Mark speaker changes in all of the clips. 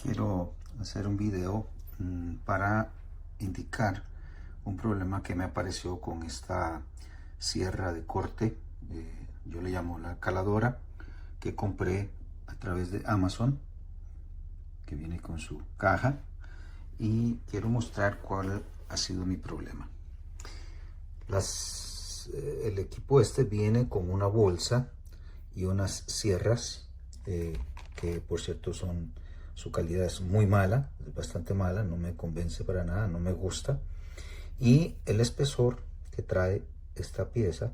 Speaker 1: quiero hacer un video para indicar un problema que me apareció con esta sierra de corte. Yo le llamo la caladora, que compré a través de Amazon, que viene con su caja, y quiero mostrar cuál ha sido mi problema. El equipo este viene con una bolsa y unas sierras que por cierto su calidad es muy mala, es bastante mala, no me convence para nada, no me gusta. Y el espesor que trae esta pieza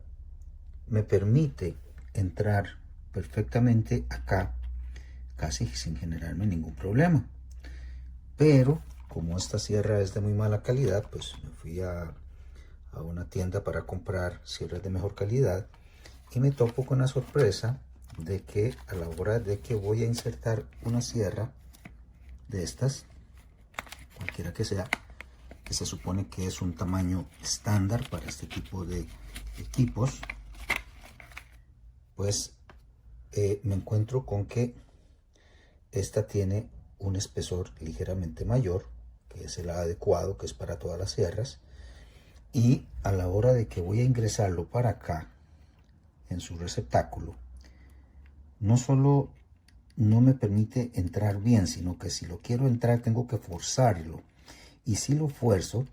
Speaker 1: me permite entrar perfectamente acá, casi sin generarme ningún problema. Pero como esta sierra es de muy mala calidad, pues me fui a una tienda para comprar sierras de mejor calidad y me topo con la sorpresa de que a la hora de que voy a insertar una sierra de estas, cualquiera que sea, que se supone que es un tamaño estándar para este tipo de equipos, pues me encuentro con que esta tiene un espesor ligeramente mayor, que es el adecuado, que es para todas las sierras, y a la hora de que voy a ingresarlo para acá en su receptáculo, no solo no me permite entrar bien, sino que si lo quiero entrar tengo que forzarlo, y si lo fuerzo,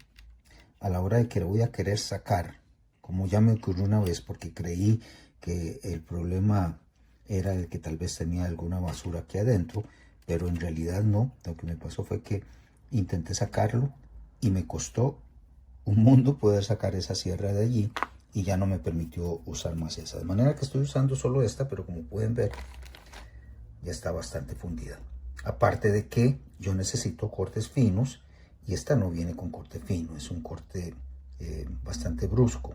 Speaker 1: a la hora de que lo voy a querer sacar, como ya me ocurrió una vez, porque creí que el problema era el que tal vez tenía alguna basura aquí adentro, pero en realidad no. Lo que me pasó fue que intenté sacarlo y me costó un mundo poder sacar esa sierra de allí, y ya no me permitió usar más esa, de manera que estoy usando solo esta, pero como pueden ver ya está bastante fundida. Aparte de que yo necesito cortes finos y esta no viene con corte fino, es un corte bastante brusco.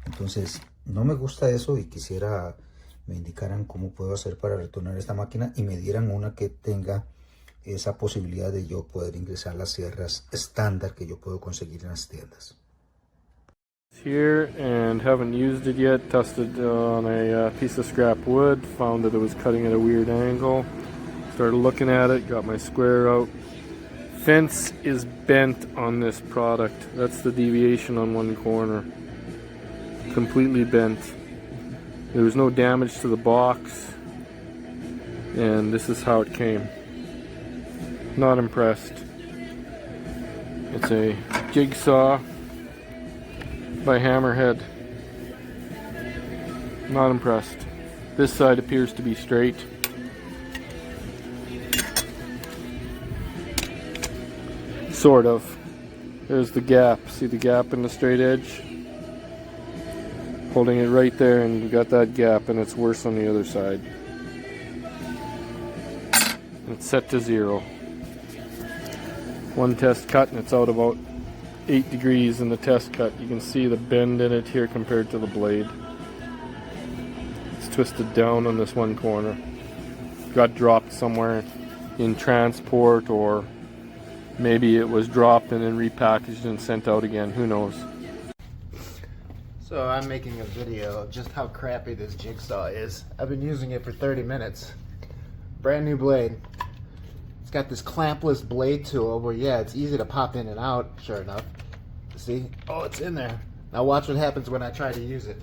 Speaker 1: Entonces no me gusta eso y quisiera me indicaran cómo puedo hacer para retornar esta máquina y me dieran una que tenga esa posibilidad de yo poder ingresar las sierras estándar que yo puedo conseguir en las tiendas.
Speaker 2: Here and haven't used it yet. Tested on a piece of scrap wood, found that it was cutting at a weird angle. Started looking at it, got my square out. Fence is bent on this product. That's the deviation on one corner. Completely bent. There was no damage to the box, and this is how it came. Not impressed. It's a jigsaw by Hammerhead. Not impressed. This side appears to be straight. Sort of. There's the gap. See the gap in the straight edge? Holding it right there, and we got that gap, and it's worse on the other side. It's set to 0. One test cut, and it's out about 8 degrees in the test cut. You can see the bend in it here compared to the blade. It's twisted down on this one corner. Got dropped somewhere in transport, or maybe it was dropped and then repackaged and sent out again. Who knows?
Speaker 3: So I'm making a video of just how crappy this jigsaw is. I've been using it for 30 minutes. Brand new blade. It's got this clampless blade tool where, yeah, it's easy to pop in and out, sure enough. See? Oh, it's in there. Now watch what happens when I try to use it.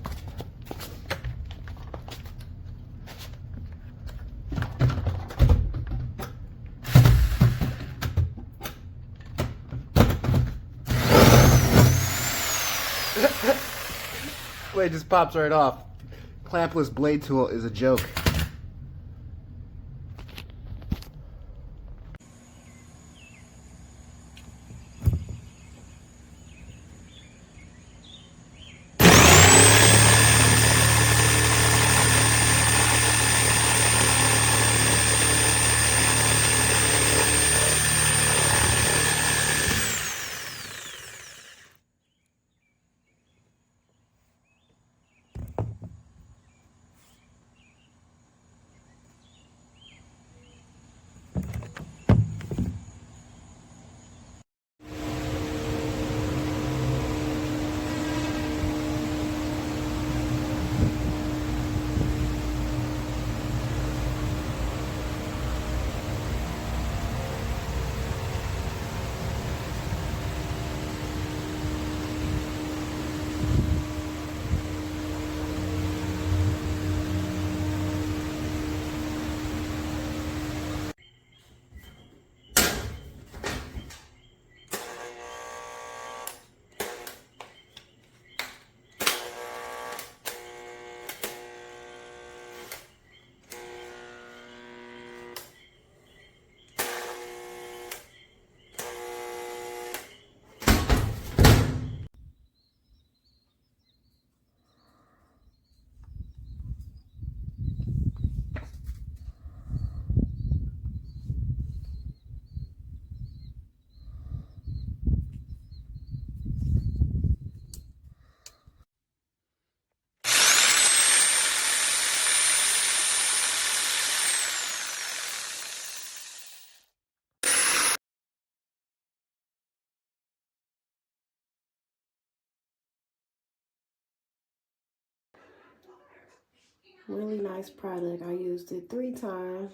Speaker 3: Blade just pops right off. Clampless blade tool is a joke.
Speaker 4: Really nice product. I used it 3 times.